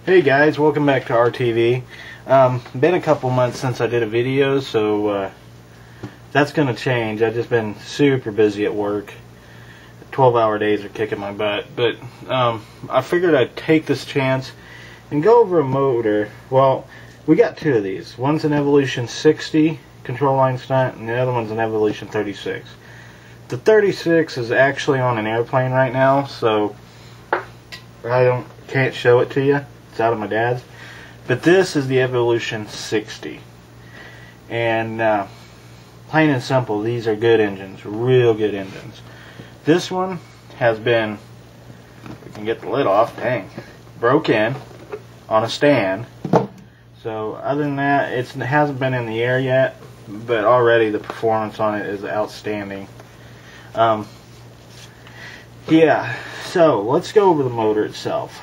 Hey guys, welcome back to RTV. Been a couple months since I did a video, so that's going to change. I've just been super busy at work. 12-hour days are kicking my butt, but I figured I'd take this chance and go over a motor. Well, we got two of these. One's an Evolution 60 control line stunt, and the other one's an Evolution 36. The 36 is actually on an airplane right now, so I can't show it to you. It's out of my dad's. But this is the Evolution 60. And plain and simple, these are good engines. Real good engines. This one has been, we can get the lid off, dang, broke in on a stand. So other than that, it hasn't been in the air yet, but already the performance on it is outstanding. Yeah, so let's go over the motor itself.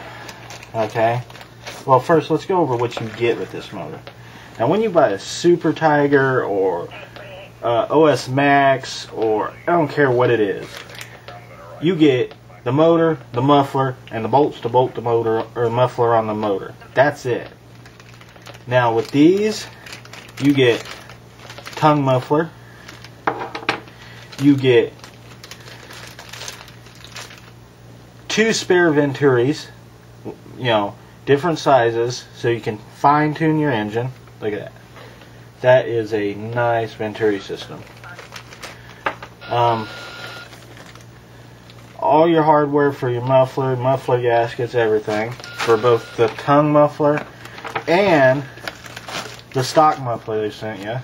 Okay, well, first let's go over what you get with this motor. Now, when you buy a Super Tiger or OS Max, or I don't care what it is, you get the motor, the muffler, and the bolts to bolt the motor or muffler on the motor. That's it. Now with these, you get tongue muffler, you get 2 spare Venturis, you know, different sizes, so you can fine tune your engine. Look at that. That is a nice Venturi system. All your hardware for your muffler gaskets, everything, for both the tongue muffler and the stock muffler they sent you.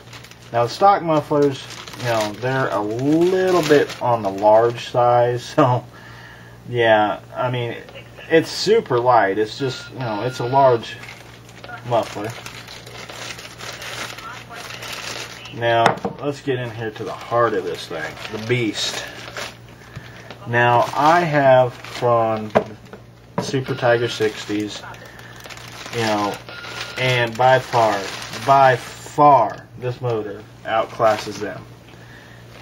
Now the stock mufflers, you know, they're a little bit on the large size, so yeah, I mean, it's super light. It's just, you know, it's a large muffler. Now, let's get in here to the heart of this thing, the beast. Now, I have from Super Tiger 60s, you know, and by far, this motor outclasses them.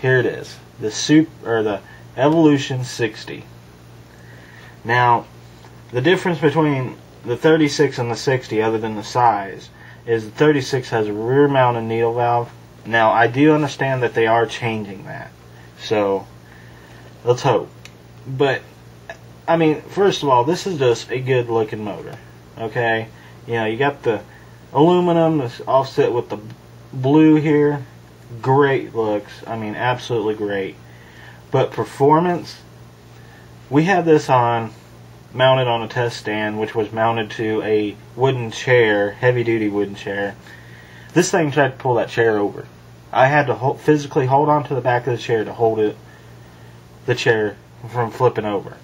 Here it is, the Evolution 60. Now, the difference between the 36 and the 60, other than the size, is the 36 has a rear-mounted needle valve. Now, I do understand that they are changing that, so let's hope. But, I mean, first of all, this is just a good-looking motor, okay? You know, you got the aluminum that's offset with the blue here. Great looks. I mean, absolutely great. But performance, we had this mounted on a test stand, which was mounted to a wooden chair, heavy-duty wooden chair. This thing tried to pull that chair over. I had to physically hold on to the back of the chair to hold the chair from flipping over.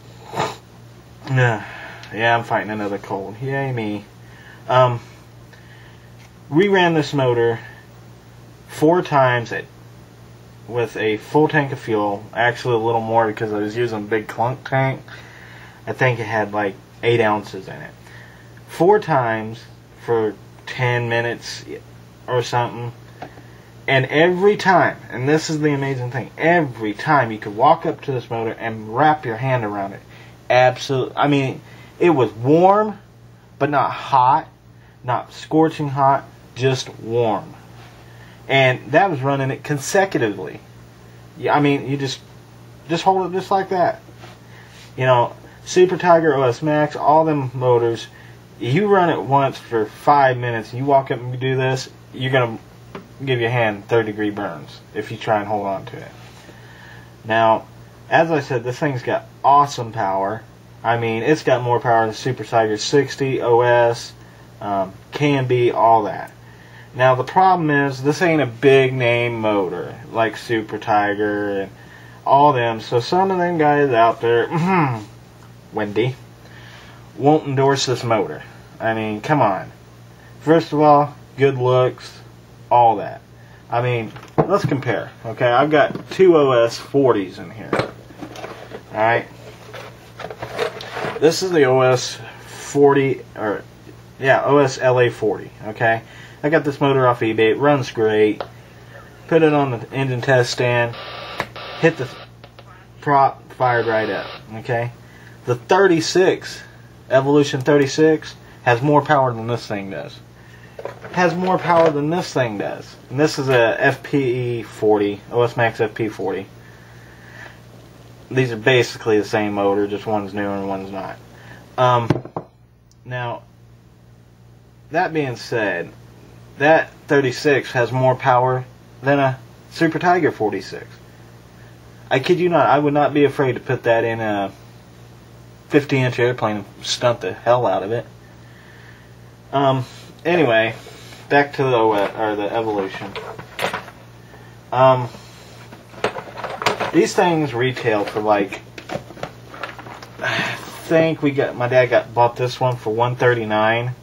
Yeah, I'm fighting another cold. Yay me. We ran this motor 4 times with a full tank of fuel. Actually, a little more because I was using a big clunk tank. I think it had like 8 ounces in it. 4 times for 10 minutes or something. And every time, and this is the amazing thing, every time you could walk up to this motor and wrap your hand around it. Absolutely. I mean, it was warm, but not hot, not scorching hot, just warm. And that was running it consecutively. Yeah, I mean, you just hold it just like that. You know, Super Tiger, OS Max, all them motors, you run it once for 5 minutes, and you walk up and do this, you're going to give your hand 3rd-degree burns if you try and hold on to it. Now, as I said, this thing's got awesome power. I mean, it's got more power than Super Tiger 60, OS, can be, all that. Now, the problem is, this ain't a big name motor like Super Tiger and all them, so some of them guys out there, Wendy, won't endorse this motor. I mean, come on. First of all, good looks, all that. I mean, let's compare. Okay, I've got 2 OS 40s in here. Alright. This is the OS 40, or, yeah, OS LA 40. Okay. I got this motor off eBay. It runs great. Put it on the engine test stand. Hit the prop, fired right up. Okay. The 36, Evolution 36, has more power than this thing does. Has more power than this thing does. And this is a FPE 40, OS Max FP 40. These are basically the same motor, just one's newer and one's not. Now, that being said, that 36 has more power than a Super Tiger 46. I kid you not, I would not be afraid to put that in a 50-inch airplane and stunt the hell out of it. Anyway, back to the Evolution. These things retail for like, I think my dad bought this one for $139.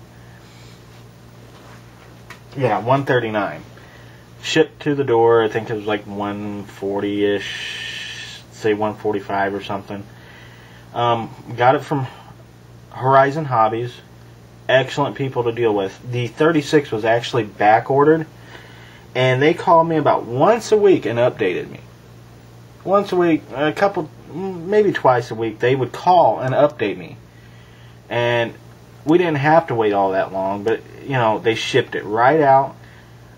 Yeah, $139. Shipped to the door, I think it was like $140-ish, say $145 or something. Got it from Horizon Hobbies. Excellent people to deal with. The 36 was actually back ordered, and they called me about once a week and updated me. Once a week, maybe twice a week, they would call and update me. And we didn't have to wait all that long, but you know, they shipped it right out.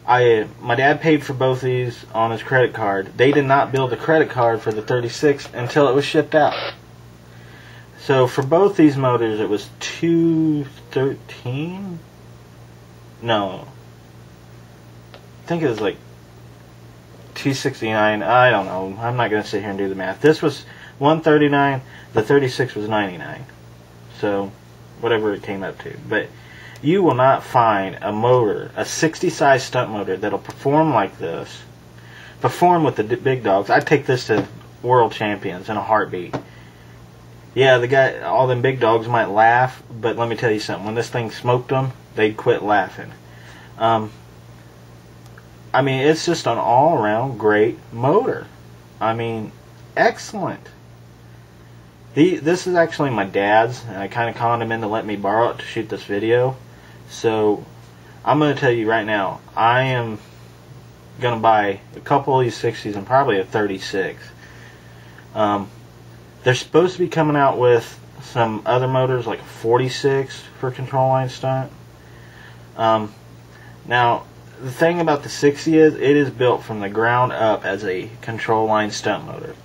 My dad paid for both these on his credit card. They did not bill the credit card for the 36 until it was shipped out. So for both these motors, it was $213. No, I think it was like $269. I don't know. I'm not going to sit here and do the math. This was $139. The 36 was $99. So whatever it came up to. But you will not find a motor, a 60 size stunt motor that'll perform like this. Perform with the big dogs. I'd take this to world champions in a heartbeat. Yeah, all them big dogs might laugh, but let me tell you something. When this thing smoked them, they'd quit laughing. I mean, it's just an all-around great motor. I mean, excellent. This is actually my dad's, and I kind of conned him into letting me borrow it to shoot this video. So, I'm going to tell you right now, I am going to buy a couple of these 60s and probably a 36. They're supposed to be coming out with some other motors, like a 46 for control line stunt. Now, the thing about the 60 is, it is built from the ground up as a control line stunt motor.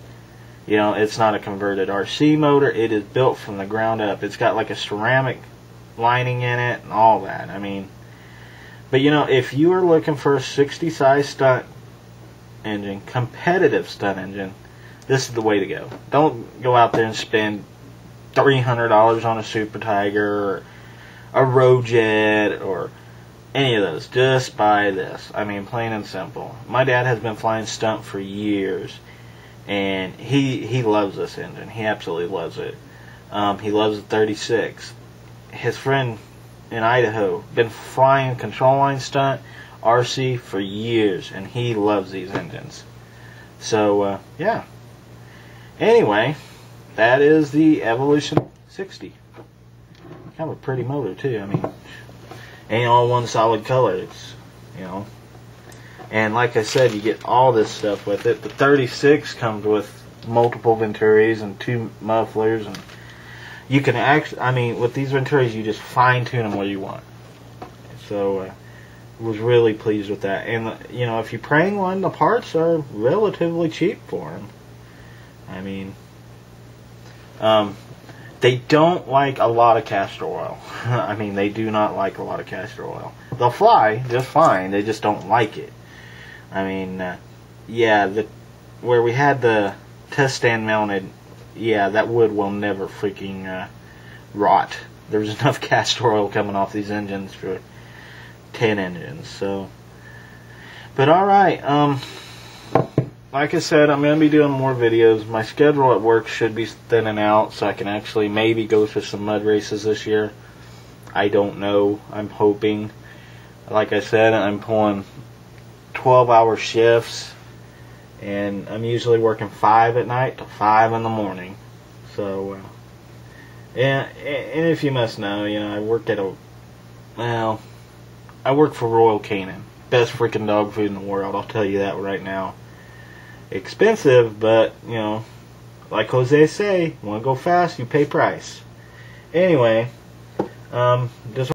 You know, it's not a converted RC motor. It is built from the ground up. It's got like a ceramic lining in it and all that. I mean, but you know, if you are looking for a 60 size stunt engine, competitive stunt engine, this is the way to go. Don't go out there and spend $300 on a Super Tiger or a Rojet or any of those. Just buy this. I mean, plain and simple. My dad has been flying stunt for years, and he loves this engine. He absolutely loves it. He loves the 36. His friend in Idaho been flying control line stunt RC for years, and he loves these engines. So yeah. Anyway, that is the Evolution 60. Kind of a pretty motor too. I mean, ain't all one solid color. It's, you know, and like I said, you get all this stuff with it. The 36 comes with multiple Venturis and 2 mufflers, and you can actually, I mean, with these Venturis, you just fine tune them where you want. So, was really pleased with that. And you know, if you prang one, the parts are relatively cheap for them. I mean, they don't like a lot of castor oil. I mean, they do not like a lot of castor oil. They'll fly just fine. They just don't like it. I mean, yeah, where we had the test stand mounted, yeah, that wood will never freaking rot. There's enough castor oil coming off these engines for 10 engines. So, but all right. Like I said, I'm going to be doing more videos. My schedule at work should be thinning out, so I can actually maybe go to some mud races this year. I don't know. I'm hoping. Like I said, I'm pulling 12-hour shifts, and I'm usually working 5 at night to 5 in the morning. So, and if you must know, you know, I work for Royal Canin. Best freaking dog food in the world, I'll tell you that right now. Expensive, but, you know, like Jose say, want to go fast, you pay price. Anyway, just